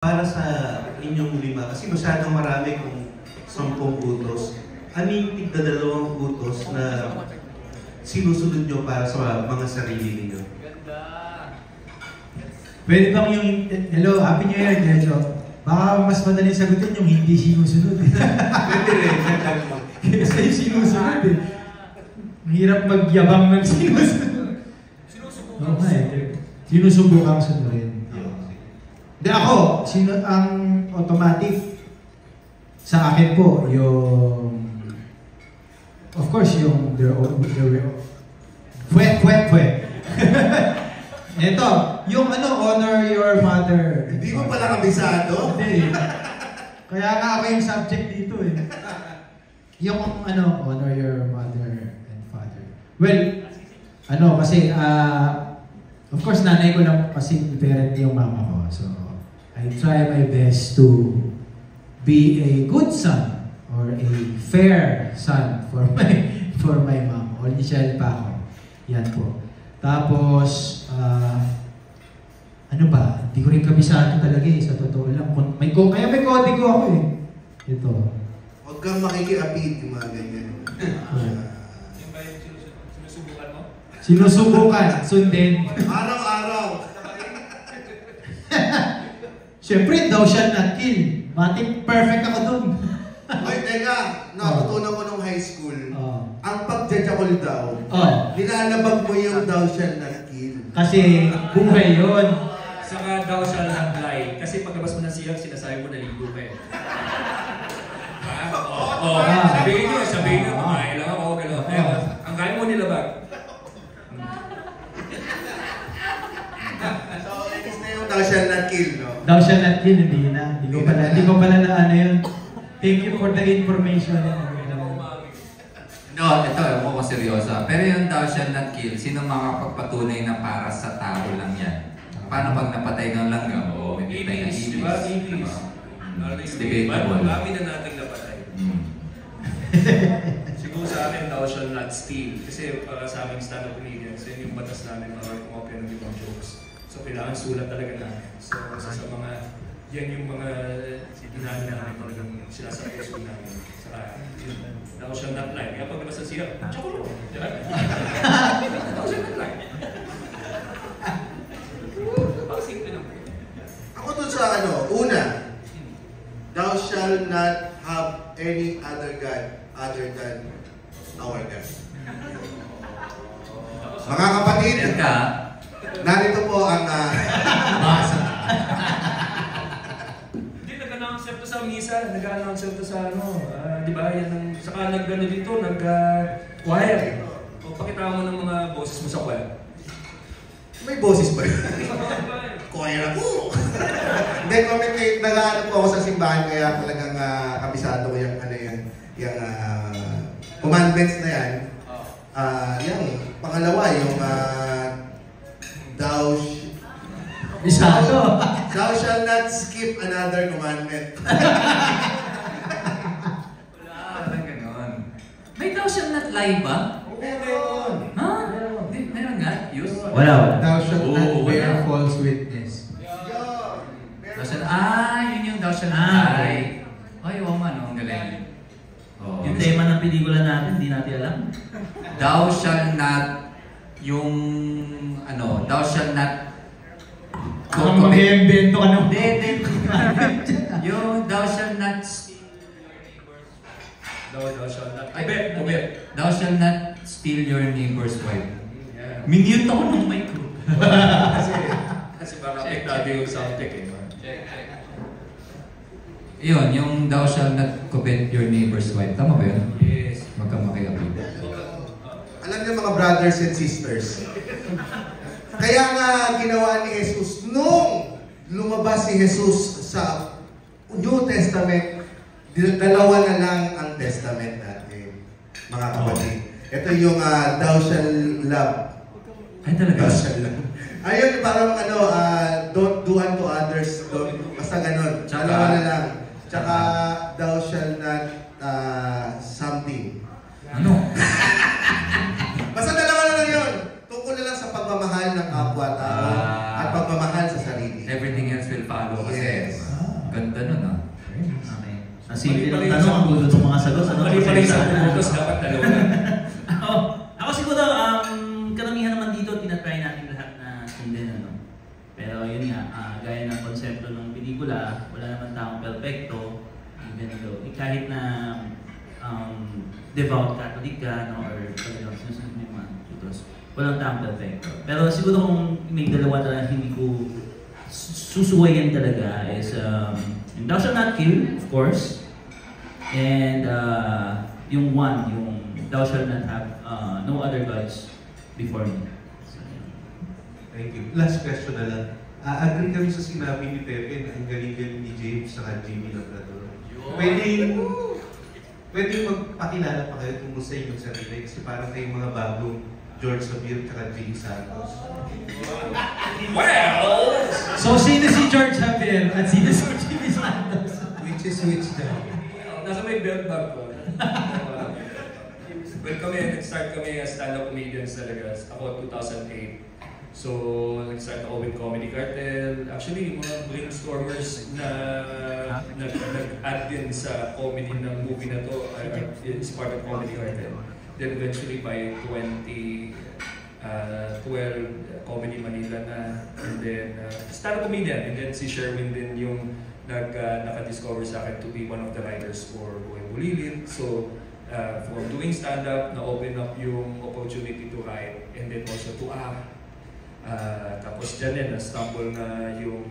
Para sa inyong lima, kasi masyadong marami kung 10 utos, ano yung tigdadalawang utos na sinusunod nyo para sa mga sarili ninyo? Pwede bang yung, hello, Happy New Year, Dejo. Baka mas madaling sagutin yung hindi sinusunod. Pwede rin, kasi yung sinusunod eh. Mahirap magyabang ng sinusunod. Sinusubukan sunodin. Di ako, ang automatic sa akin po, yung of course, yung their own, Ito, yung honor your mother. Hindi mo pala kabisado? Hindi. Kaya nga ako yung subject dito eh. Yung honor your mother and father. Well, kasi, of course, nanay ko lang kasi parent yung mama ko. So, I try my best to be a good son or a fair son for my mom. Only child pa ako. Yan po. Tapos, hindi ko rin kabisado talaga eh, sa totoo lang. Kaya may kodigo ako eh. Ito. Huwag kang makikiapid yung mga ganyan. Yung ba yung sinusubukan mo? Sinusubukan, sundin. Araw-araw. Siyempre, thou shalt not kill. Matik perfect ako dun. Ay, teka, natutunan ko nung high school, ang pagjajakol daw, nilalabag mo yung thou shalt not kill. Kasi buhay yun. Saka thou shalt not lie. Kasi pagkabas mo ng siyang, sinasabi mo na ligo ka eh. Sabihin nyo, kumain lang ako, gano'n. Ang kaya mo nilabag. So, inis na yung thou shalt not kill, no? Thou shalt not kill, hindi na. Hindi ko pala na yun. Thank you for the information. No, ito, ewan ko seryosa. Pero yung thou shalt not kill, sino makapagpatunay na para sa tao lang yan? Paano pag napatay ng langgam? O may patay na ibis? Diba? Ibis. Debatable. Marami na natin napatay. Siguro sa akin, thou shalt not steal. Kasi para sa aming stand-up comedians, yun yung batas namin para kumopya ng ibang jokes. So, kailangan sulat talaga namin. So, sa mga, yan yung mga sinabi namin talagang sinasabi sa namin. Saka, thou shalt not lie. Kaya pag nabasa siya, tsaka diba? Thou shalt not lie. Ako dun sa una, thou shalt not have any other God other than our God. Mga kapatid, narito po ang basa. Hindi, nag-announcer to sa misa, nag-announcer to sa di ba, yan ang, saka nag-ano dito, nag-choir. O, pakita mo ng mga boses mo sa choir. May boses pa yun. Choir ako! Hindi, commentate, nag-ano po ako sa simbahan, kaya talagang kabisado ko yung commandments na yan. Yung pangalawa, yung thou shall not skip another commandment. Wala, parang ganon. May thou shall not lie ba? Meron. Ha? Meron nga? Use? Wala. Thou shalt not bear false witness. Thou shall, yun yung thou shall not lie. Ay, ang galing. Yung tema ng pelikula natin, hindi natin alam. Thou shall not, thou shall not Kung mag-iimbento ka ng yung thou shall not Thou shall not, thou shall not steal your neighbor's wife. Yeah. Minute ako ng mic ko. Kasi baka apektado yung sound check eh. Yun, yung thou shall not covet your neighbor's wife. Tama ba yun? Yes. Huwag kang makiapid. Alam niyo mga brothers and sisters, kaya nga ginawa ni Jesus nung lumabas si Jesus sa New Testament, dalawa na lang ang testament natin, mga kapatid. Ito yung thou shall love. Ay talaga? Thou shall love. Ayun, parang don't do unto others. Basta ganun. Dalawa na lang. Tsaka thou shall not something. Ano? Basta dalawa na lang yun. Tungkol na lang sa pagmamahal ng kapwa-tao at pagmamahal sa sarili. Everything else will follow kasi. Yes. simple lang tanong, ang gulo ng mga sagot. Mali pala yung 10 puntos, dapat dalawa lang. Ako siguro, karamihan naman dito, tinatry natin lahat na sundin. Pero yun nga, gaya ng konsepto ng pelikula, wala naman taong perfecto. Even though, kahit na devout Catholic ka, or talagang sinusunod mo yung mga tutos, walang taong perfecto. Pero siguro kung may dalawa na hindi ko susuwayan talaga is yung Thou Shalt Not Kill, of course, and yung Thou Shalt Not Have No Other Gods Before Me. Thank you. Last question na lang. Agree kami sa sinabi ni Pepe na ang galing-galing ni James sa Jimmy Labrador. Pwede magpakilala pa kayo tungkol sa inyong sarili kasi parang kayong mga bagong George Sabir at Jimmy Santos. Well! So, sino si George Javier at sino si Jimmy Santos? Which is which daw? Nasa may belt bag ko. Well, nag-start kami as stand-up comedians talaga. Ako, 2008. So, nag-start ako with Comedy Cartel. Actually, mga brainstormers na nag-add din sa comedy ng movie na to is part of Comedy Cartel. Then eventually by 2012, Comedy Manila na. And then, stand-up comedian. And then si Sherwin din yung naka-discover sa akin to be one of the writers for Buhay Bulilit. So, from doing stand-up, na-open up yung opportunity to write and then also to act. Tapos dyan din, na-stumble na yung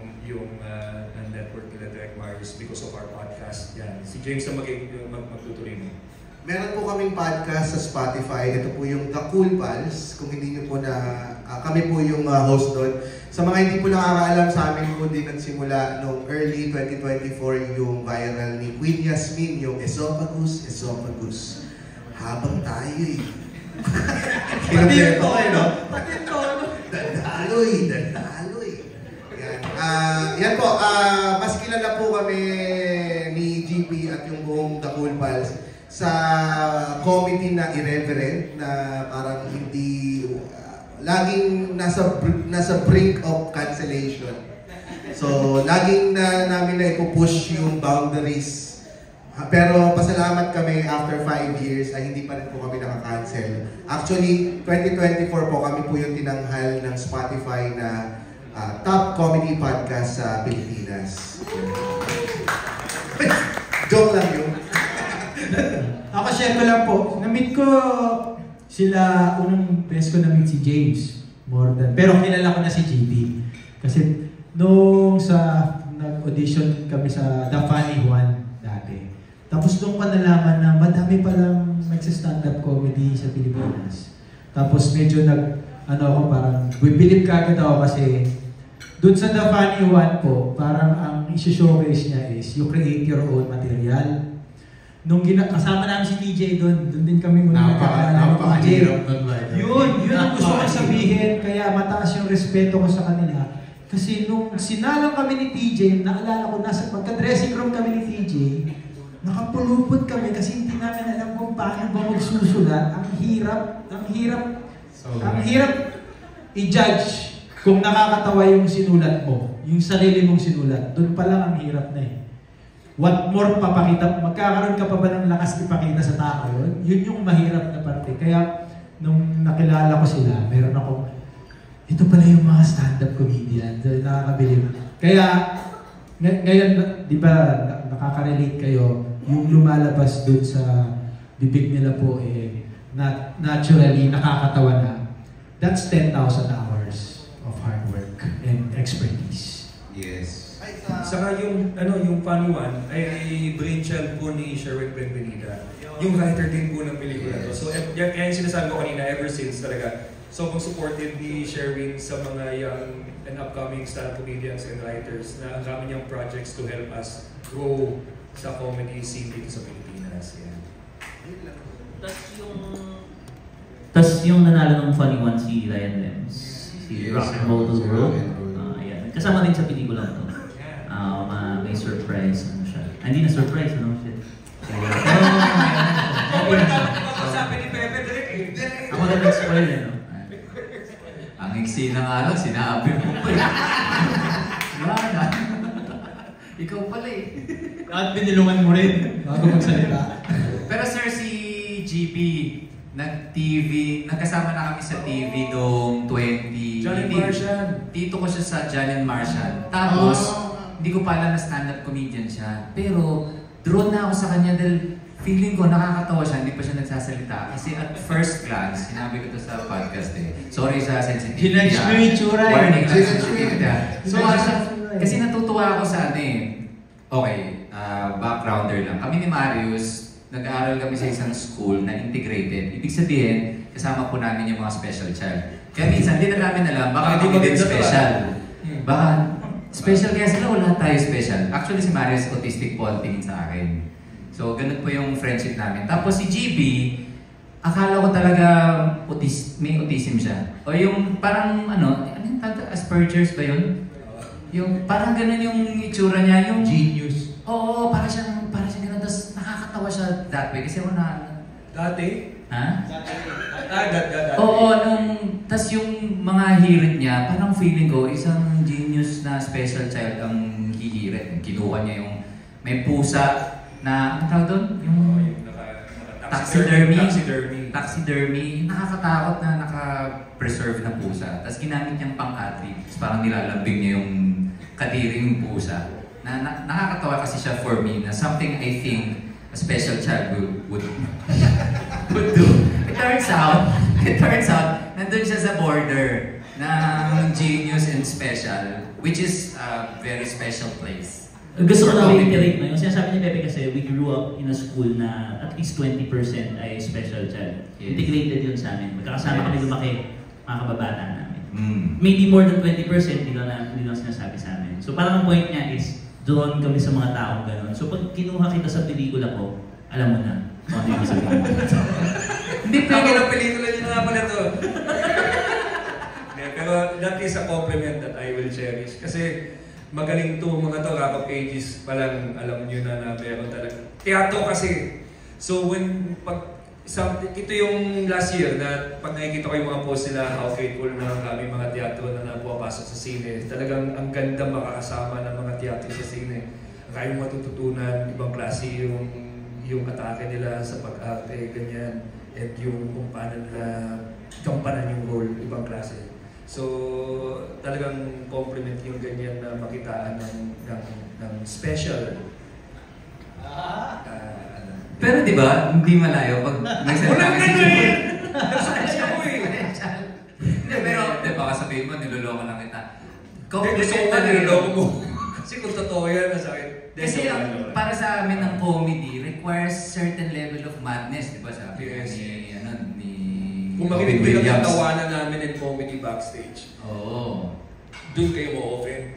network nila Direct Marius because of our podcast. Yan. Si James na magtutuloy mo. Meron po kaming podcast sa Spotify. Ito po yung The Cool Pals. Kung hindi nyo po kami po yung host doon. Sa mga hindi po nakakaalam, sa amin po din nagsimula noong early 2024 yung viral ni Queen Yasmin, yung Esophagus. Habang tayo eh. Patito, no? Patito, Daloy. Yan po, mas kilala po kami ni GP at yung buong The Cool Pals sa comedy na irreverent na parang hindi laging nasa brink of cancellation. So, laging namin na ipupush yung boundaries. Pero pasalamat kami after 5 years ay hindi pa rin po kami nakakancel. Actually, 2024 po kami po yung tinanghal ng Spotify na top comedy podcast sa Pilipinas. Joke lang yun. Ako, share ko lang po. Na-meet ko sila, unang best ko na-meet si James. Pero kilala ko na si JP. Kasi nung nag-audition kami sa The Funny One dati. Tapos doon ko nalaman na madami palang nagsa-stand-up comedy sa Pilipinas. Tapos medyo parang believe kagad ako kasi doon sa The Funny One po, parang ang isi-showcase niya is you create your own material. Nung kasama namin si TJ doon din kami muna nagkakala ng TJ. Yun ang gusto ko sabihin, kaya mataas yung respeto ko sa kanila. Kasi nung sinalang kami ni TJ, naalala ko, magka-dressing room kami ni TJ, nakapulupot kami kasi hindi namin alam kung paano ba magsusulat. Ang hirap i-judge kung nakakatawa yung sinulat mo, yung sarili mong sinulat. Doon pa lang ang hirap na eh. What more papakita? Magkakaroon ka pa ba ng lakas ipakita sa tao yun? Yun yung mahirap na parte. Kaya nung nakilala ko sila, meron akong, ito pala yung mga stand-up comedian. Nakakabilib. Kaya ngayon, di ba, nakaka-relate kayo, yung lumalabas dun sa bibig nila po naturally nakakatawa na. That's 10,000 hours of hard work and expertise. Yes. Saka yung Funny One ay brainchild po ni Sherwin Benvenida. Yung writer din po ng pelikula to. So yan yung sinasabi ko kanina ever since talaga. So kung supported ni Sherwin sa mga young and upcoming stand-up comedians and writers na ang dami niyang projects to help us grow sa comedy scene dito sa Pilipinas. Yan. Tas yung nanalo ng Funny One si Ryan Lems. Si Rock and Roll World. Ayan. Kasama din sa pelikula to. May surprise siya. Hindi na surprise, shit. Ako na nag-spoil Ang iksi na nga lang, sinabi mo pa. Wala na. Ikaw pala eh. At binilungan mo rin bago magsalita. Pero sir, si GB, nag-TV, nagkasama na kami sa TV noong 20... John and Martian. Tito ko siya sa John and Martian. Tapos, hindi ko pa alam na stand-up comedian siya. Pero, drawn na ako sa kanya dahil feeling ko nakakatawa siya, hindi pa siya nagsasalita. Kasi at first glance, sinabi ko to sa podcast eh. Sorry sa sensitivity. Ginudge mo yung itsura eh. Warning lang sensitivity. So, kasi natutuwa ako sa ano eh. Okay, backgrounder lang. Kami ni Marius, nag-aaral kami sa isang school na integrated. Ibig sabihin, kasama po namin yung mga special child. Kaya minsan, hindi na namin alam, baka hindi din special. Baka, special kaya sila, wala tayo special. Actually, si Marius, autistic po ang tingin sa akin. So, ganun po yung friendship namin. Tapos si GB, akala ko talaga may autism siya. O yung parang, ano yung tawag? Asperger's ba yun? Yung parang ganun yung itsura niya, yung... Genius. Oo, para siyang ganun. Tapos nakakatawa siya that way. Kasi wala... Dati? Ha? Dati. Oo, tas yung mga hirit niya, parang feeling ko, isang genius na special child ang hihirit. Kinuha niya yung may pusa na, ano tawag doon? Yung taxidermy. Nakakatakot na naka-preserve na pusa. Tapos ginamit niyang pang-athlete. Tapos parang nilalambing niya yung kadiring pusa. Nakakatawa kasi siya for me na something I think a special child would do. It turns out, nandun siya sa border ng genius and special, which is a very special place. Gusto ko na reiterate na yung sinasabi ni Pepe kasi we grew up in a school na at least 20% ay special child. Yes. Integrated yun sa amin. Magkakasama kami lumaki, mga kababata namin. Mm. Maybe more than 20%, hindi lang sinasabi sa amin. So parang ang point niya is, drawn kami sa mga taong gano'n. So pag kinuha kita sa pelikula ko, alam mo na kung ano yung sabihin mo. Hindi pa yung pelikula niyo na pala to. Pero that is a compliment that I will cherish. Kasi magaling to mga to, Rock of Ages pa lang, alam nyo na meron talaga. Teatro kasi. So ito yung last year na pag nakikita ko yung mga post nila, how faithful na kami mga teatro na napapasok sa sine. Talagang ang ganda makakasama ng mga teatro sa sine. Kayong matututunan, ibang klase yung atake nila sa pag-arte, ganyan. At yung kung paano nila gampanan yung role, ibang klase. So, talagang compliment yung ganyan na makitaan ng special. Pero di ba, hindi malayo pag nagsalita ka si Jimmy. Hindi, pero baka sabihin mo, niloloko lang kita. Gusto ko nga niloloko mo. Kasi kung totoo yan, nasakit. Kasi para sa amin ang comedy requires certain level of madness, di ba? Sabi ni kung makinig ko yung tawanan namin in comedy backstage. Oo. Doon kayo mo-offend.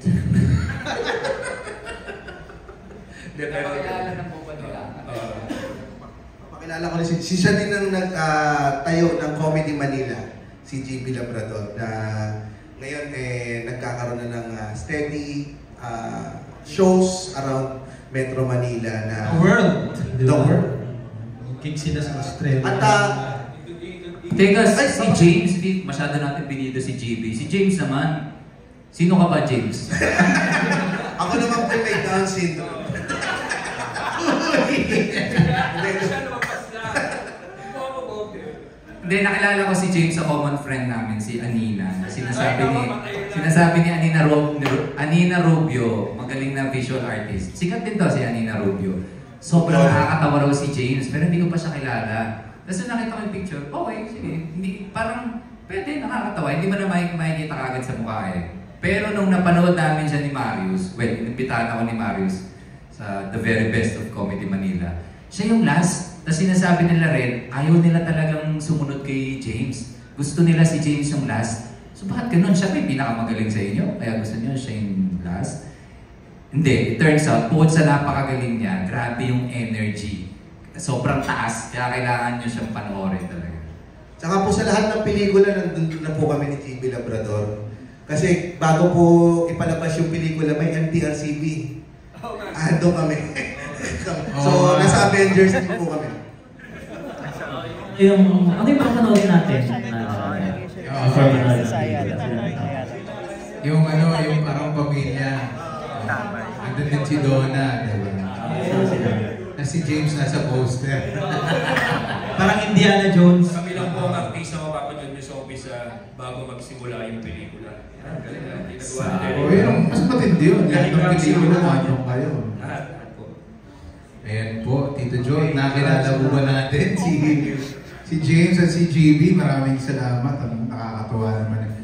Napakilala na po ba nila? Pakilala ko na si siya din ang nagtayo ng Comedy Manila, si JB Labrador, na ngayon nagkakaroon na ng steady shows around Metro Manila na The world. King sila sa Australia. At Teka, si James, hindi masyado natin binido si JB. Si James naman, sino ka ba, James? ako naman po may Down syndrome. Hindi, nakilala ko si James sa common friend namin, si Anina. Sinasabi ni Anina Rubio, magaling na visual artist. Sikat din to si Anina Rubio. Sobrang nakakatawa raw si James, pero hindi ko pa siya kilala. Tapos nakita ko yung picture, okay, sige. Hindi, parang pwede, nakakatawa. Hindi mo na makikita kagad sa mukha eh. Pero nung napanood namin siya ni Marius, inimbitahan ako ni Marius sa The Very Best of Comedy Manila. Siya yung last. Tapos sinasabi nila rin, ayaw nila talagang sumunod kay James. Gusto nila si James yung last. So bakit ganun? Siya may pinakamagaling sa inyo, kaya gusto niyo siya yung last? Hindi, it turns out, bukod sa napakagaling niya, grabe yung energy. Sobrang taas, kaya kailangan nyo siyang panoorin talaga. Tsaka po sa lahat ng pelikula, nandun na po kami ni JB Labrador. Kasi bago po ipalabas yung pelikula, may MTRCB. Ando kami. So, nasa Avengers din po kami. Ano yung makapanood natin? Yung parang pamilya. Andun din si Donna, diba? Na si James nasa poster. Parang Indiana Jones. Kami lang po ang artista mapapanood nyo sa umpisa bago magsimula yung pelikula. Yan, galing na. O yun, mas matindi yun. Lahat ng pelikula, manong kayo. Lahat po. Ayan po, Tito John, nakilala po ba natin si James at si GB? Maraming salamat. Ang nakakatuwa naman.